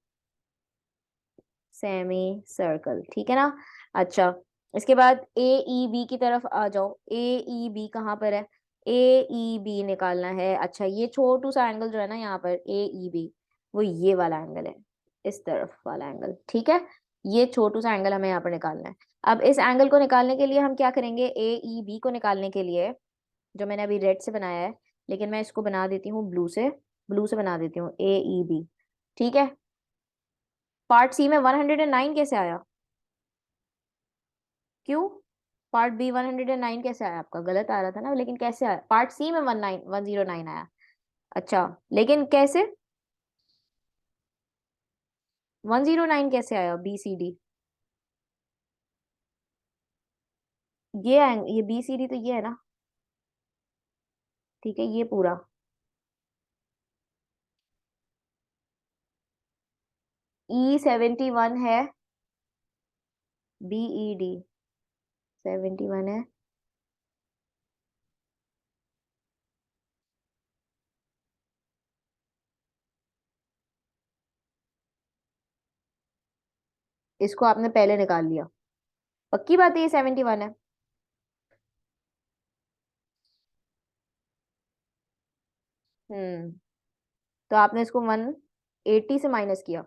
semi circle. ठीक है ना। अच्छा, इसके बाद AEB की तरफ आ जाओ। AEB कहाँ पर है, AEB निकालना है। अच्छा, ये छोटू सा एंगल जो है ना यहाँ पर AEB, वो ये वाला एंगल है, इस तरफ वाला एंगल। ठीक है, ये छोटू सा एंगल हमें यहाँ पर निकालना है। अब इस एंगल को निकालने के लिए हम क्या करेंगे, AEB को निकालने के लिए जो मैंने अभी रेड से बनाया है, लेकिन मैं इसको बना देती हूँ ब्लू से बना देती हूँ AEB। ठीक है। पार्ट सी में 109 कैसे आया? क्यों? पार्ट बी 109 कैसे आया आपका? गलत आ रहा था ना, लेकिन कैसे आया? पार्ट सी में 109 आया। अच्छा, लेकिन कैसे? 109 कैसे आया? बी सी डी, ये बी सी डी तो ये है ना। ठीक है, ये पूरा। E71 है, BED 71 है। इसको आपने पहले निकाल लिया, पक्की बात है ये 71 है। हम्म, तो आपने इसको 180 से माइनस किया।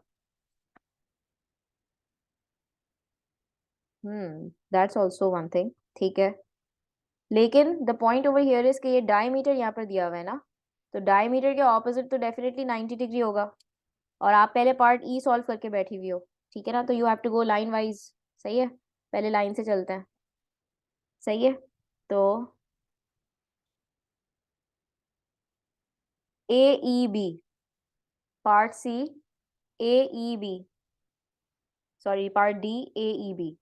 That's also one thing. ठीक है, लेकिन the point over here is कि ये डायमीटर यहाँ पर दिया हुआ है ना, तो डायमीटर के ऑपोजिट तो डेफिनेटली 90 डिग्री होगा। और आप पहले पार्ट ई सॉल्व करके बैठी हुई हो, ठीक है ना, तो you have to go line wise. सही है, पहले लाइन से चलते हैं। सही है, तो A E B, part C A E B, sorry part D A E B,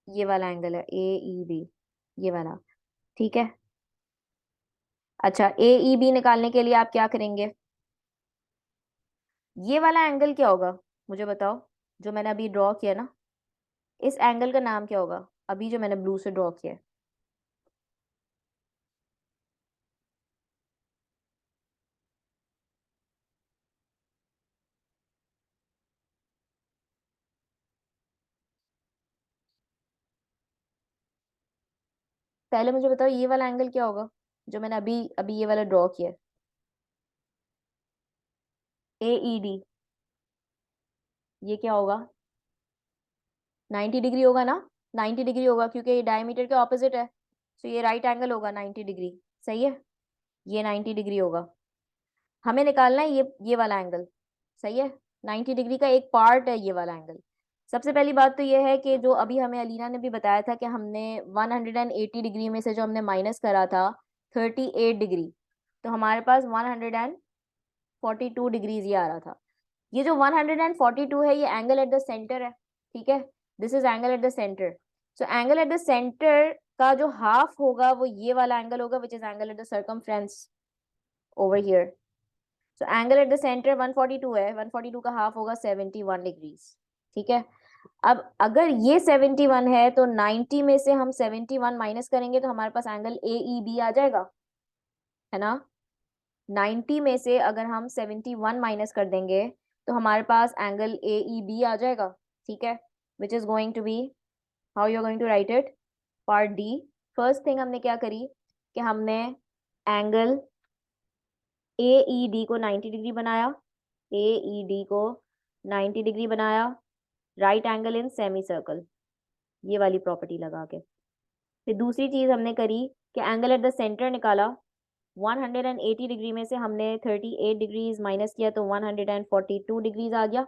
ये वाला एंगल है ए ई बी, ये वाला। ठीक है। अच्छा, ए ई बी निकालने के लिए आप क्या करेंगे? ये वाला एंगल क्या होगा मुझे बताओ, जो मैंने अभी ड्रॉ किया ना, इस एंगल का नाम क्या होगा अभी जो मैंने ब्लू से ड्रॉ किया है? पहले मुझे बताओ ये वाला एंगल क्या होगा, जो मैंने अभी अभी ये वाला ड्रॉ किया है, ए ई डी, ये क्या होगा? 90 डिग्री होगा ना, 90 डिग्री होगा क्योंकि ये डायमीटर के ऑपोजिट है, तो ये राइट एंगल होगा 90 डिग्री। सही है, ये 90 डिग्री होगा। हमें निकालना है ये वाला एंगल। सही है, 90 डिग्री का एक पार्ट है ये वाला एंगल। सबसे पहली बात तो ये है कि जो अभी हमें अलीना ने भी बताया था कि हमने 180 डिग्री में से जो हमने माइनस करा था 38 डिग्री, तो हमारे पास 142 डिग्रीज ये आ रहा था। ये जो 142 है ये एंगल एट द सेंटर है। ठीक है, this is angle eight the centre. So angle eight the centre का जो हाफ होगा वो ये वाला एंगल होगा, विच is angle at the circumference over here. So angle eight the centre 142 है, 142 का हाफ होगा 71 डिग्रीज। ठीक है, अब अगर ये 71 है तो 90 में से हम 71 माइनस करेंगे तो हमारे पास एंगल ए ई बी आ जाएगा, है ना। 90 में से अगर हम 71 माइनस कर देंगे तो हमारे पास एंगल ए ई बी आ जाएगा। ठीक है, which is going to be, how you are going to write it? Part D, first thing हमने क्या करी कि हमने एंगल ए ई डी को 90 डिग्री बनाया, ए ई डी को 90 डिग्री बनाया, right angle in semi circle, ये वाली प्रॉपर्टी लगा के। फिर दूसरी चीज हमने करी कि एंगल एट द सेंटर निकाला। 180 डिग्री में से हमने 38 डिग्रीज माइनस किया तो 142 डिग्रीज आ गया।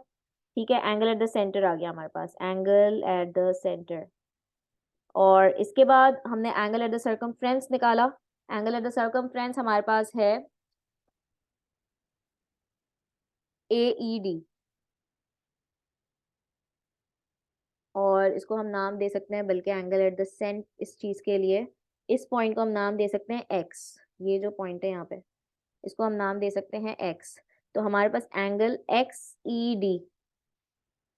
ठीक है, एंगल एट द सेंटर आ गया हमारे पास, एंगल एट द सेंटर। और इसके बाद हमने एंगल एट द सर्कमफ्रेंस निकाला। एंगल एट द सर्कमफ्रेंस हमारे पास है ए ई डी, और इसको हम नाम दे सकते हैं, बल्कि एंगल एट द सेंट इस चीज के लिए इस पॉइंट को हम नाम दे सकते हैं एक्स। ये जो पॉइंट है यहाँ पे, इसको हम नाम दे सकते हैं एक्स। तो हमारे पास angle X E D,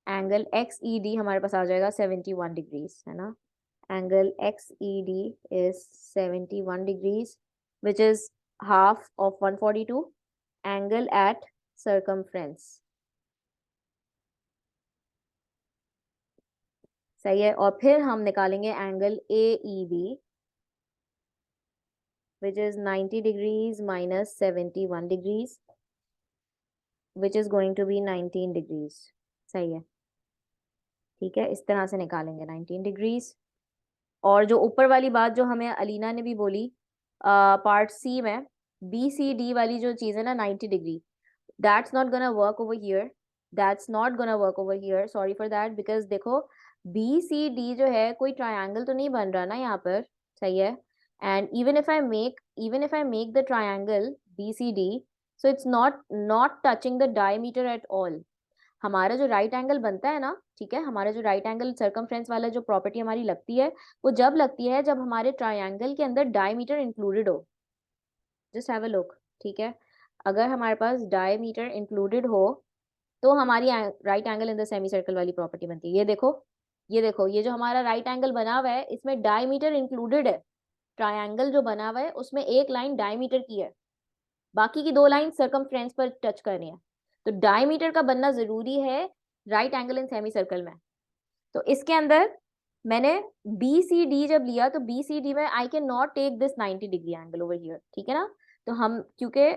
angle X E D हमारे पास आ जाएगा 71 डिग्रीज, है ना। Angle X E D is 71 degrees, which is half of 142 angle at circumference. सही है, और फिर हम निकालेंगे angle A E B, which is 90 degrees minus 71 degrees, which is going to be 19 degrees। सही है, ठीक है, इस तरह से निकालेंगे 19 डिग्रीज। और जो ऊपर वाली बात जो हमें अलीना ने भी बोली पार्ट सी में, BCD वाली जो चीज है ना 90 degree, that's not gonna work over here, that's not gonna work over here, sorry for that, because देखो BCD जो है कोई ट्रायंगल तो नहीं बन रहा ना यहाँ पर, सही है। And even if I make the triangle BCD, so it's not touching the diameter at all. हमारा जो राइट एंगल बनता है ना, ठीक है, हमारा जो राइट एंगल सर्कमफ्रेंस वाला जो प्रॉपर्टी हमारी लगती है, वो जब लगती है जब हमारे ट्रायंगल के अंदर डायमीटर इंक्लूडेड हो। जस्ट हैव अ लुक, ठीक है, अगर हमारे पास डायमीटर इंक्लूडेड हो तो हमारी right angle in the semi circle वाली प्रॉपर्टी बनती है। ये देखो, ये देखो, ये जो हमारा राइट एंगल बना हुआ है इसमें डायमीटर इंक्लूडेड है। ट्रायंगल जो बना हुआ है उसमें एक लाइन डायमीटर की है, बाकी की दो लाइन सर्कमफ्रेंस पर टच कर रही है। तो डायमीटर का बनना जरूरी है right angle in semi circle में। तो इसके अंदर मैंने BCD जब लिया तो BCD में I can not take this 90 degree angle over here, ठीक है ना। तो हम क्योंकि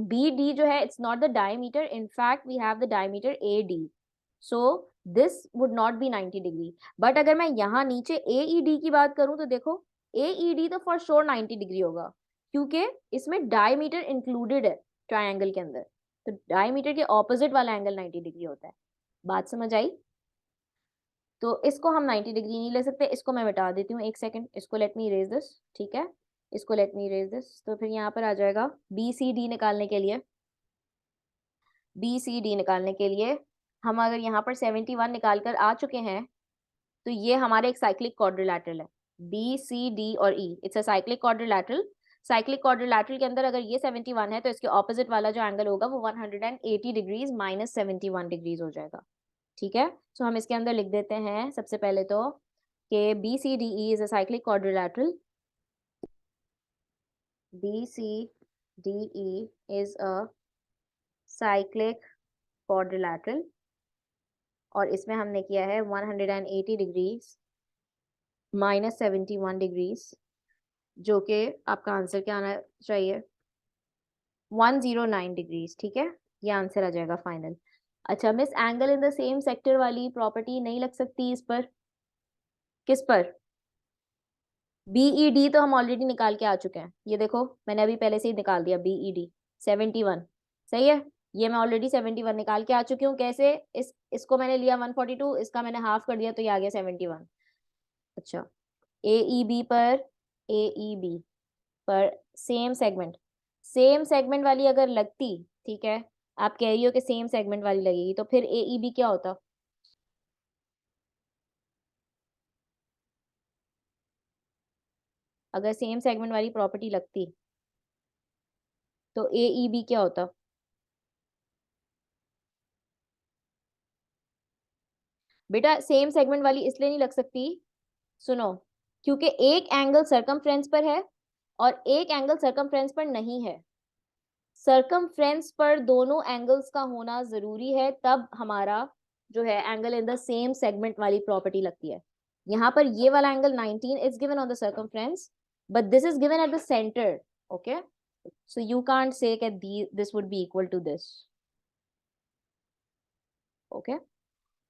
BD जो है it's not the diameter, in fact we have the diameter AD, so this would not be 90 degree. But अगर मैं यहाँ नीचे AED की बात करूं तो देखो AED तो फॉर श्योर 90 डिग्री होगा, क्योंकि इसमें डायमीटर इंक्लूडेड है ट्रायंगल के अंदर। तो डायमीटर के ऑपोजिट वाला एंगल 90 डिग्री होता है। बात समझ आई? तो इसको हम 90 डिग्री नहीं ले सकते, इसको मैं मिटा देती हूँ, एक सेकंड, इसको लेट मी इरेज दिस, ठीक है, इसको लेट मी इरेज दिस। तो फिर यहाँ पर आ जाएगा BCD निकालने के लिए, BCD निकालने के लिए हम अगर यहाँ पर 71 निकाल कर आ चुके हैं तो ये हमारे एक साइक्लिक क्वाड्रिलैटरल है। BCD और E it's a cyclic quadrilateral. Cyclic quadrilateral के अंदर अगर ये 71 है तो इसके ऑपोजिट वाला जो एंगल होगा वो 180 डिग्रीज माइनस 71 डिग्रीज हो जाएगा, ठीक है। सो हम इसके अंदर लिख देते हैं सबसे पहले तो कि BCDE is a cyclic quadrilateral, BCDE is a cyclic quadrilateral, और इसमें हमने किया है 180 डिग्रीज माइनस 71 डिग्रीज, जो कि आपका आंसर क्या आना चाहिए, 109 डिग्रीज, ठीक है, ये आंसर आ जाएगा फाइनल। अच्छा miss, angle in the same sector वाली प्रॉपर्टी नहीं लग सकती इस पर? किस पर? BED तो हम ऑलरेडी निकाल के आ चुके हैं, ये देखो मैंने अभी पहले से ही निकाल दिया BED 71, सही है, ये मैं ऑलरेडी 71 निकाल के आ चुकी हूँ। कैसे? इसको मैंने लिया 142, इसका मैंने हाफ कर दिया तो ये आ गया 71। अच्छा AEB पर, AEB पर सेम सेगमेंट वाली अगर लगती, ठीक है, आप कह रही हो कि सेम सेगमेंट वाली लगेगी, तो फिर AEB क्या होता? अगर सेम सेगमेंट वाली प्रॉपर्टी लगती तो AEB क्या होता? बेटा सेम सेगमेंट वाली इसलिए नहीं लग सकती, सुनो, क्योंकि एक एंगल सर्कमफ्रेंस पर है और एक एंगल सर्कमफ्रेंस पर नहीं है। सर्कमफ्रेंस पर दोनों एंगल्स का होना जरूरी है, तब हमारा जो है angle in the same segment वाली प्रॉपर्टी लगती है। यहाँ पर ये वाला angle 19 is given on the circumference, but this is given at the centre, okay, so you can't say this would be equal to this, okay.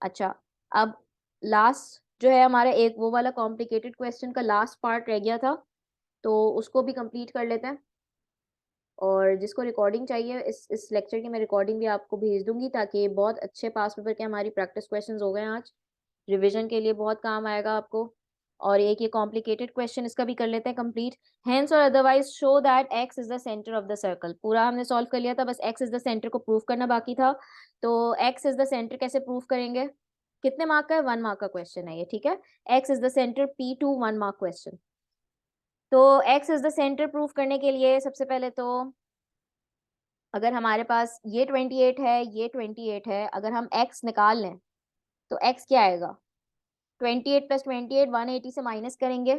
अच्छा, अब last जो है हमारा एक वो वाला कॉम्प्लिकेटेड क्वेश्चन का लास्ट पार्ट रह गया था, तो उसको भी कंप्लीट कर लेते हैं। और जिसको रिकॉर्डिंग चाहिए इस लेक्चर की मैं रिकॉर्डिंग भी आपको भेज दूंगी, ताकि बहुत अच्छे पास पेपर के हमारी प्रैक्टिस क्वेश्चंस हो गए आज, रिवीजन के लिए बहुत काम आएगा आपको। और एक ये कॉम्प्लिकेटेड क्वेश्चन इसका भी कर लेते हैं कंप्लीट। हेंस और otherwise show that x is the centre of the circle, पूरा हमने सॉल्व कर लिया था, बस x इज द सेंटर को प्रूव करना बाकी था। तो x इज द सेंटर कैसे प्रूव करेंगे? कितने मार्क का है? 1 मार्क का क्वेश्चन है ये, ठीक है। x is the centre P2 1 mark question. तो x is the centre prove करने के लिए सबसे पहले तो अगर हमारे पास ये 28 है, ये 28 है, अगर हम x निकाल लें तो x क्या आएगा? 28 प्लस 28 180 से माइनस करेंगे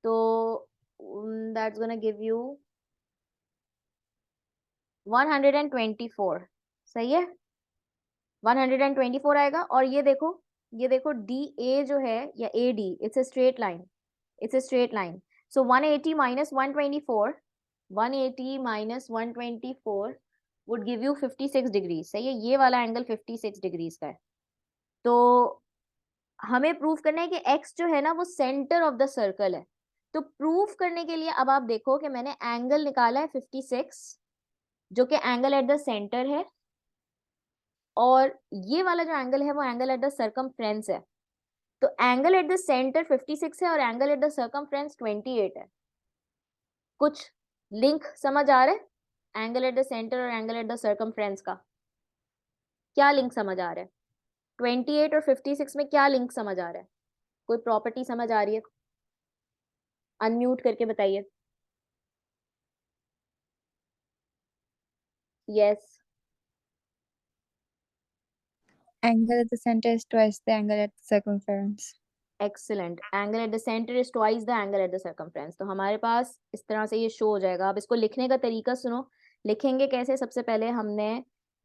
तो दैट्स गोना गिव यू 124, सही है, 124 आएगा। और ये देखो DA जो है या AD, it's a straight line, it's a straight line. So 180 minus 124, 180 minus 124 would give you 56 degree, सही है, ये वाला एंगल 56 डिग्रीज का है। तो हमें प्रूव करना है कि x जो है ना वो सेंटर ऑफ द सर्कल है। तो प्रूफ करने के लिए अब आप देखो कि मैंने एंगल निकाला है 56, जो कि एंगल एट द सेंटर है, और ये वाला जो एंगल है वो एंगल एट द सर्कमफ्रेंस है। तो एंगल एट द सेंटर 56 है और एंगल एट द सर्कमफ्रेंस 28 है। कुछ लिंक समझ आ रहा है एंगल एट द सेंटर और एंगल एट द सर्कमफ्रेंस का? क्या लिंक समझ आ रहा है? 28 और 56 में क्या लिंक समझ आ रहा है? कोई प्रॉपर्टी समझ आ रही है? अनम्यूट करके बताइए। Yes, Angle at the center is twice the angle at the circumference. Excellent. Angle eight the centre is twice the angle at the circumference. तो हमारे पास इस तरह से ये शो हो जाएगा। अब इसको लिखने का तरीका सुनो। लिखेंगे कैसे? सबसे पहले हमने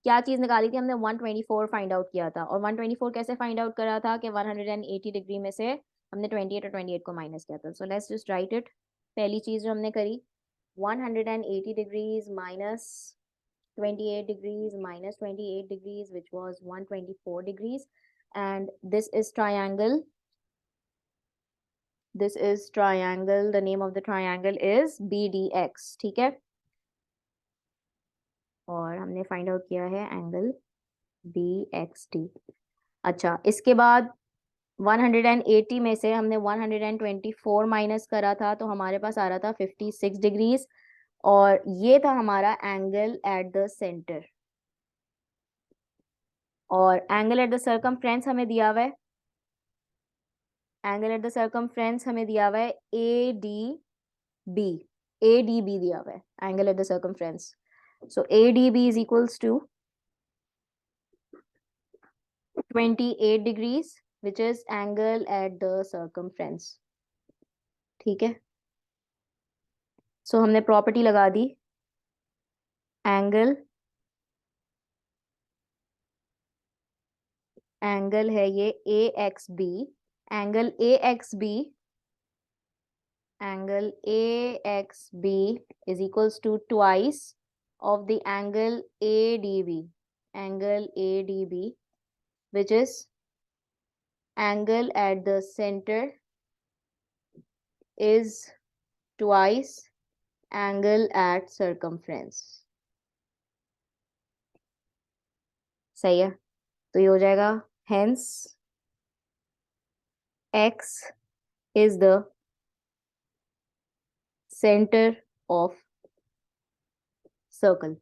क्या चीज निकाली थी? हमने 124 फाइंड आउट किया था। और 124 कैसे फाइंड आउट करा था? कि 180 डिग्री में से हमने 28 और 28 को माइनस किया था। So let's just right it. पहली चीज जो हमने करी, 180 degrees minus 28 degrees minus 28 degrees, which was 124 degrees, and this is triangle. This is triangle. The name of the triangle is BDX. ठीक है, और हमने फाइंड आउट किया है एंगल BXT। अच्छा, इसके बाद 180 में से हमने 124 माइनस करा था, तो हमारे पास आ रहा था 56 डिग्रीज, और ये था हमारा एंगल एट द सेंटर। और एंगल एट द सर्कमफ्रेंस हमें दिया हुआ है, एंगल एट द सर्कमफ्रेंस हमें दिया हुआ है ADB। ADB दिया हुआ है angle at the circumference. So ADB is equals to 28 degrees, which is angle at the circumference। ठीक है, so हमने प्रॉपर्टी लगा दी, एंगल एंगल है ये AXB, angle AXB, angle AXB is equals to twice of the angle ADB, angle ADB, which is angle at the center is twice angle at circumference। सही है, तो ये हो जाएगा hence x is the center of circle।